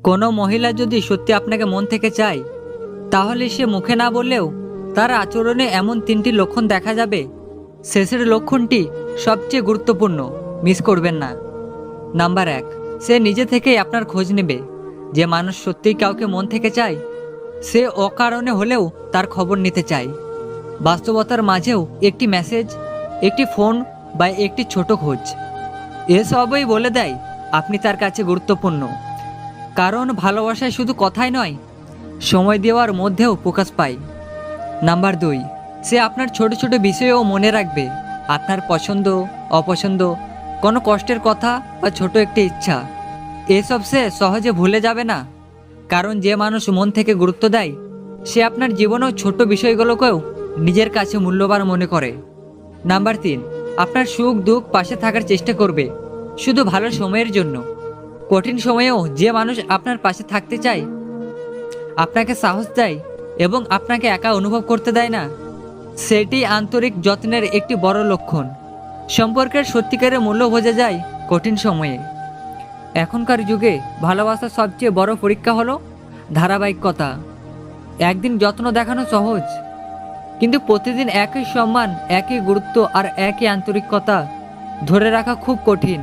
কোনো মহিলা যদি সত্যি আপনাকে মন থেকে চায়, তাহলে সে মুখে না বললেও তার আচরণে এমন তিনটি লক্ষণ দেখা যাবে। শেষের লক্ষণটি সবচেয়ে গুরুত্বপূর্ণ, মিস করবেন না। নাম্বার 1, সে নিজে থেকেই আপনার খোঁজ নেবে। যে মানুষ সত্যিই কাউকে মন থেকে চায়, সে অকারণে হলেও তার খবর নিতে চায়। বাস্তবতার মাঝেও একটি মেসেজ, একটি ফোন বা একটি ছোট খোঁজ, এসবই বলে দেয় আপনি তার কাছে গুরুত্বপূর্ণ। কারণ ভালোবাসায় শুধু কথাই নয়, সময় দেওয়ার মধ্যেও প্রকাশ পায়। নাম্বার 2, সে আপনার ছোট ছোট বিষয়েও মনে রাখবে। আপনার পছন্দ, অপছন্দ, কোনো কষ্টের কথা বা ছোট একটি ইচ্ছা, এসব সে সহজে ভুলে যাবে না। কারণ যে মানুষ মন থেকে গুরুত্ব দেয়, সে আপনার জীবনেও ছোট বিষয়গুলোকেও নিজের কাছে মূল্যবান মনে করে। নাম্বার 3, আপনার সুখ দুঃখ পাশে থাকার চেষ্টা করবে, শুধু ভালো সময়ের জন্য। কঠিন সময়েও যে মানুষ আপনার পাশে থাকতে চায়, আপনাকে সাহস দেয় এবং আপনাকে একা অনুভব করতে দেয় না, সেটি আন্তরিক যত্নের একটি বড় লক্ষণ। সম্পর্কের সত্যিকারের মূল্য বোঝা যায় কঠিন সময়ে। এখনকার যুগে ভালোবাসার সবচেয়ে বড় পরীক্ষা হলো ধারাবাহিকতা। একদিন যত্ন দেখানো সহজ, কিন্তু প্রতিদিন একই সম্মান, একই গুরুত্ব আর একই আন্তরিকতা ধরে রাখা খুব কঠিন।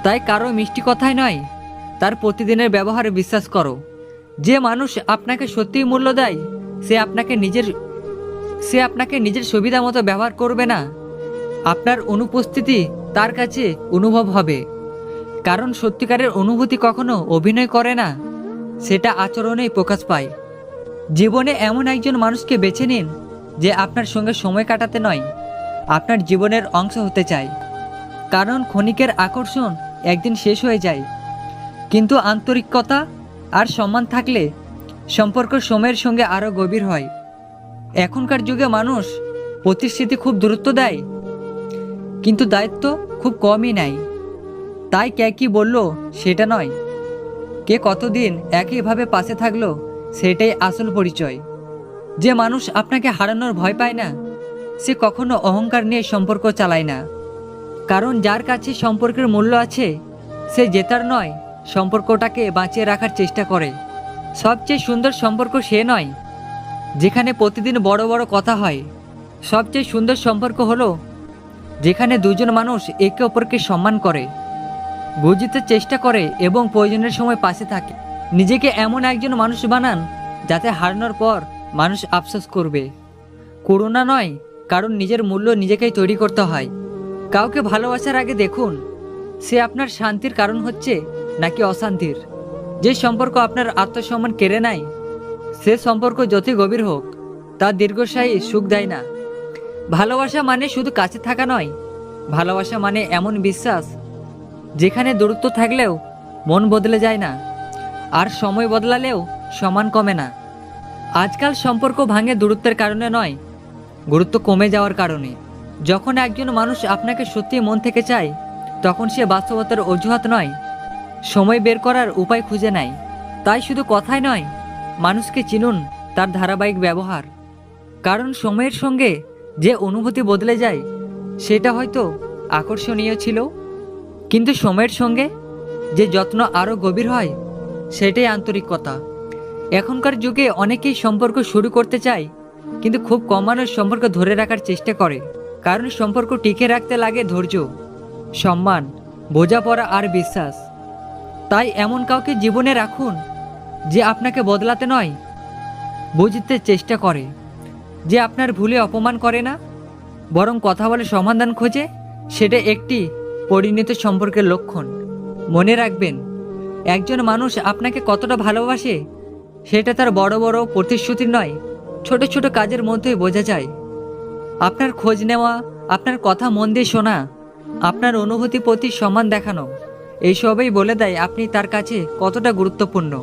তাই কারো মিষ্টি কথাই নয়, তার প্রতিদিনের ব্যবহারে বিশ্বাস করো। যে মানুষ আপনাকে সত্যিই মূল্য দেয়, সে আপনাকে নিজের সুবিধা মতো ব্যবহার করবে না। আপনার অনুপস্থিতি তার কাছে অনুভব হবে। কারণ সত্যিকারের অনুভূতি কখনো অভিনয় করে না, সেটা আচরণেই প্রকাশ পায়। জীবনে এমন একজন মানুষকে বেছে নিন, যে আপনার সঙ্গে সময় কাটাতে নয়, আপনার জীবনের অংশ হতে চায়। কারণ ক্ষণিকের আকর্ষণ একদিন শেষ হয়ে যায়, কিন্তু আন্তরিকতা আর সম্মান থাকলে সম্পর্ক সময়ের সঙ্গে আরও গভীর হয়। এখনকার যুগে মানুষ প্রতিশ্রুতি খুব গুরুত্ব দেয়, কিন্তু দায়িত্ব খুব কমই নেয়। তাই কে কী বললো সেটা নয়, কে কতদিন একইভাবে পাশে থাকলো সেটাই আসল পরিচয়। যে মানুষ আপনাকে হারানোর ভয় পায় না, সে কখনো অহংকার নিয়ে সম্পর্ক চালায় না। কারণ যার কাছে সম্পর্কের মূল্য আছে, সে জেতার নয়, সম্পর্কটাকে বাঁচিয়ে রাখার চেষ্টা করে। সবচেয়ে সুন্দর সম্পর্ক সে নয় যেখানে প্রতিদিন বড় বড় কথা হয়। সবচেয়ে সুন্দর সম্পর্ক হলো যেখানে দুজন মানুষ একে অপরকে সম্মান করে, বুঝতে চেষ্টা করে এবং প্রয়োজনের সময় পাশে থাকে। নিজেকে এমন একজন মানুষ বানান যাতে হারানোর পর মানুষ আফসোস করবে। করুণা নয়, কারণ নিজের মূল্য নিজেকেই তৈরি করতে হয়। কাউকে ভালোবাসার আগে দেখুন, সে আপনার শান্তির কারণ হচ্ছে নাকি অশান্তির। যে সম্পর্ক আপনার আত্মসম্মান কেড়ে নেয়, সে সম্পর্ক যতই গভীর হোক, তা দীর্ঘস্থায়ী সুখ দেয় না। ভালোবাসা মানে শুধু কাছে থাকা নয়, ভালোবাসা মানে এমন বিশ্বাস যেখানে দূরত্ব থাকলেও মন বদলে যায় না, আর সময় বদলালেও সমান কমে না। আজকাল সম্পর্ক ভাঙে দূরত্বের কারণে নয়, গুরুত্ব কমে যাওয়ার কারণে। যখন একজন মানুষ আপনাকে সত্যি মন থেকে চায়, তখন সে বাস্তবতার অজুহাত নয়, সময় বের করার উপায় খুঁজে নেয়। তাই শুধু কথাই নয়, মানুষকে চিনুন তার ধারাবাহিক ব্যবহার। কারণ সময়ের সঙ্গে যে অনুভূতি বদলে যায়, সেটা হয়তো আকর্ষণীয় ছিল, কিন্তু সময়ের সঙ্গে যে যত্ন আরও গভীর হয়, সেটাই আন্তরিকতা। এখনকার যুগে অনেকেই সম্পর্ক শুরু করতে চায়, কিন্তু খুব কম মানুষ সম্পর্ক ধরে রাখার চেষ্টা করে। কারণ সম্পর্ক টিকে রাখতে লাগে ধৈর্য, সম্মান, বোঝাপড়া আর বিশ্বাস। তাই এমন কাউকে জীবনে রাখুন যে আপনাকে বদলাতে নয়, বুঝতে চেষ্টা করে, যে আপনার ভুলে অপমান করে না, বরং কথা বলে সমাধান খোঁজে। সেটা একটি পরিণত সম্পর্কের লক্ষণ। মনে রাখবেন, একজন মানুষ আপনাকে কতটা ভালোবাসে সেটা তার বড় বড় প্রতিশ্রুতি নয়, ছোট ছোট কাজের মধ্যেই বোঝা যায়। আপনার খোঁজ নেওয়া, আপনার কথা মন দিয়ে শোনা, আপনার অনুভূতি প্রতি সম্মান দেখানো, এইসবই বলে দেয় আপনি তার কাছে কতটা গুরুত্বপূর্ণ।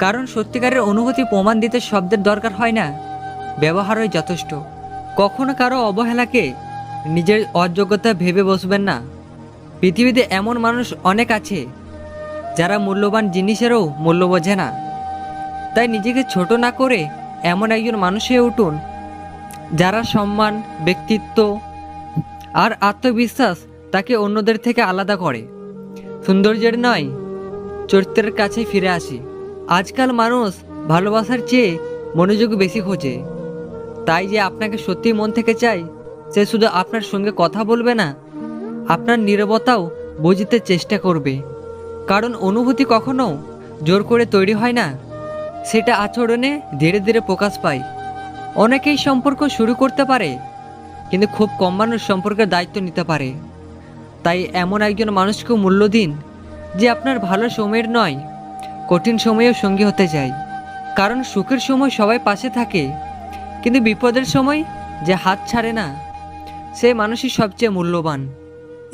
কারণ সত্যিকারের অনুভূতি প্রমাণ দিতে শব্দের দরকার হয় না, ব্যবহারই যথেষ্ট। কখনো কারো অবহেলাকে নিজের অযোগ্যতা ভেবে বসবেন না। পৃথিবীতে এমন মানুষ অনেক আছে যারা মূল্যবান জিনিসেরও মূল্য বোঝে না। তাই নিজেকে ছোট না করে এমন একজন মানুষ হয়ে উঠুন যারা সম্মান, ব্যক্তিত্ব আর আত্মবিশ্বাস তাকে অন্যদের থেকে আলাদা করে। সৌন্দর্যের নয়, চরিত্রের কাছেই ফিরে আসি। আজকাল মানুষ ভালোবাসার চেয়ে মনোযোগ বেশি খোঁজে। তাই যে আপনাকে সত্যি মন থেকে চাই সে শুধু আপনার সঙ্গে কথা বলবে না, আপনার নীরবতাও বুঝতে চেষ্টা করবে। কারণ অনুভূতি কখনো জোর করে তৈরি হয় না, সেটা আচরণে ধীরে ধীরে প্রকাশ পায়। অনেকেই সম্পর্ক শুরু করতে পারে, কিন্তু খুব কম মানুষ সম্পর্কের দায়িত্ব নিতে পারে। তাই এমন একজন মানুষকে মূল্য দিন যে আপনার ভালো সময়ের নয়, কঠিন সময়েও সঙ্গী হতে চায়। কারণ সুখের সময় সবাই পাশে থাকে, কিন্তু বিপদের সময় যে হাত ছাড়ে না সে মানুষই সবচেয়ে মূল্যবান।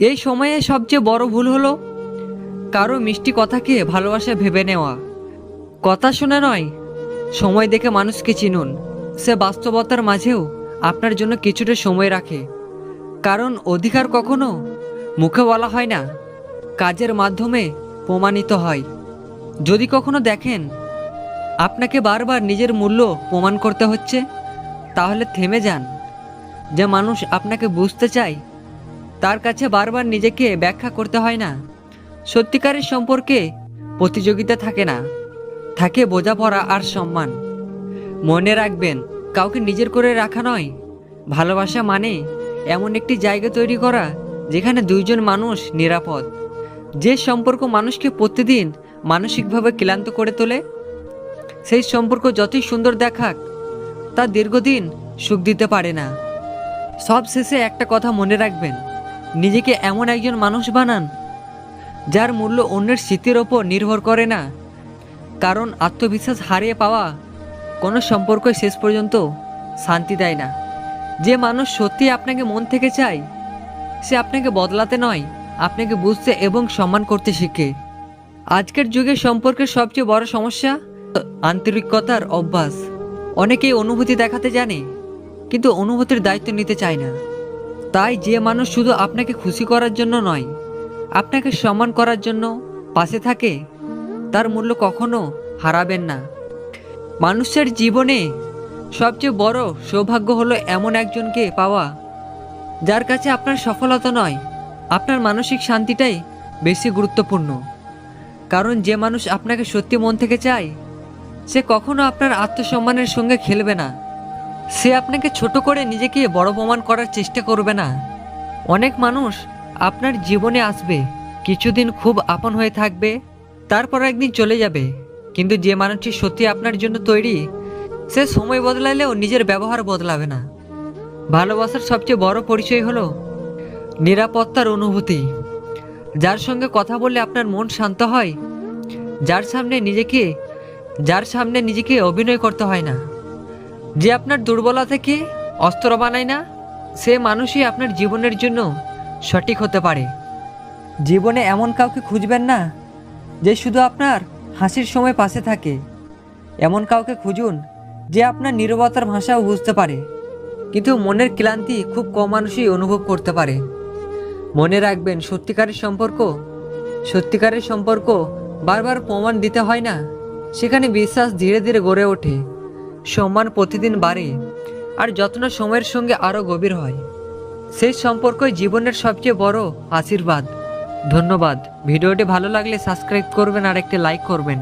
এই সময়ে সবচেয়ে বড় ভুল হলো কারো মিষ্টি কথাকে ভালোবাসা ভেবে নেওয়া। কথা শুনে নয়, সময় দেখে মানুষকে চিনুন। সে বাস্তবতার মাঝেও আপনার জন্য কিছুটা সময় রাখে। কারণ অধিকার কখনো মুখে বলা হয় না, কাজের মাধ্যমে প্রমাণিত হয়। যদি কখনো দেখেন আপনাকে বারবার নিজের মূল্য প্রমাণ করতে হচ্ছে, তাহলে থেমে যান। যে মানুষ আপনাকে বুঝতে চায় তার কাছে বারবার নিজেকে ব্যাখ্যা করতে হয় না। সত্যিকারের সম্পর্কে প্রতিযোগিতা থাকে না, থাকে বোঝাপড়া আর সম্মান। মনে রাখবেন, কাউকে নিজের করে রাখা নয়, ভালোবাসা মানে এমন একটি জায়গা তৈরি করা যেখানে দুইজন মানুষ নিরাপদ। যে সম্পর্ক মানুষকে প্রতিদিন মানসিকভাবে ক্লান্ত করে তোলে, সেই সম্পর্ক যতই সুন্দর দেখাক তা দীর্ঘদিন সুখ দিতে পারে না। সব শেষে একটা কথা মনে রাখবেন, নিজেকে এমন একজন মানুষ বানান যার মূল্য অন্যের স্মৃতির ওপর নির্ভর করে না। কারণ আত্মবিশ্বাস হারিয়ে পাওয়া কোনো সম্পর্কই শেষ পর্যন্ত শান্তি দেয় না। যে মানুষ সত্যি আপনাকে মন থেকে চায় সে আপনাকে বদলাতে নয়, আপনাকে বুঝতে এবং সম্মান করতে শিখে। আজকের যুগে সম্পর্কের সবচেয়ে বড় সমস্যা আন্তরিকতার অভ্যাস। অনেকেই অনুভূতি দেখাতে জানে, কিন্তু অনুভূতির দায়িত্ব নিতে চায় না। তাই যে মানুষ শুধু আপনাকে খুশি করার জন্য নয়, আপনাকে সম্মান করার জন্য পাশে থাকে, তার মূল্য কখনো হারাবেন না। মানুষের জীবনে সবচেয়ে বড় সৌভাগ্য হলো এমন একজনকে পাওয়া যার কাছে আপনার সফলতা নয়, আপনার মানসিক শান্তিটাই বেশি গুরুত্বপূর্ণ। কারণ যে মানুষ আপনাকে সত্যি মন থেকে চায় সে কখনো আপনার আত্মসম্মানের সঙ্গে খেলবে না। সে আপনাকে ছোট করে নিজেকে বড় প্রমাণ করার চেষ্টা করবে না। অনেক মানুষ আপনার জীবনে আসবে, কিছুদিন খুব আপন হয়ে থাকবে, তারপর একদিন চলে যাবে। কিন্তু যে মানুষটি সত্যি আপনার জন্য তৈরি, সে সময় বদলালেও নিজের ব্যবহার বদলাবে না। ভালোবাসার সবচেয়ে বড় পরিচয় হলো নিরাপত্তার অনুভূতি। যার সঙ্গে কথা বললে আপনার মন শান্ত হয়, যার সামনে নিজেকে অভিনয় করতে হয় না, যে আপনার দুর্বলতা থেকে অস্ত্র বানায় না, সে মানুষই আপনার জীবনের জন্য সঠিক হতে পারে। জীবনে এমন কাউকে খুঁজবেন না যে শুধু আপনার হাসির সময় পাশে থাকে। এমন কাউকে খুঁজুন যে আপনার নীরবতার ভাষাও বুঝতে পারে, কিন্তু মনের ক্লান্তি খুব কম মানুষই অনুভব করতে পারে। মনে রাখবেন, সত্যিকারের সম্পর্ক বারবার প্রমাণ দিতে হয় না। সেখানে বিশ্বাস ধীরে ধীরে গড়ে ওঠে, সম্মান প্রতিদিন বাড়ে, আর যত্ন সময়ের সঙ্গে আরও গভীর হয়। সেই সম্পর্কই জীবনের সবচেয়ে বড় আশীর্বাদ। ধন্যবাদ। ভিডিওটি ভালো লাগলে সাবস্ক্রাইব করবেন আর একটি লাইক করবেন।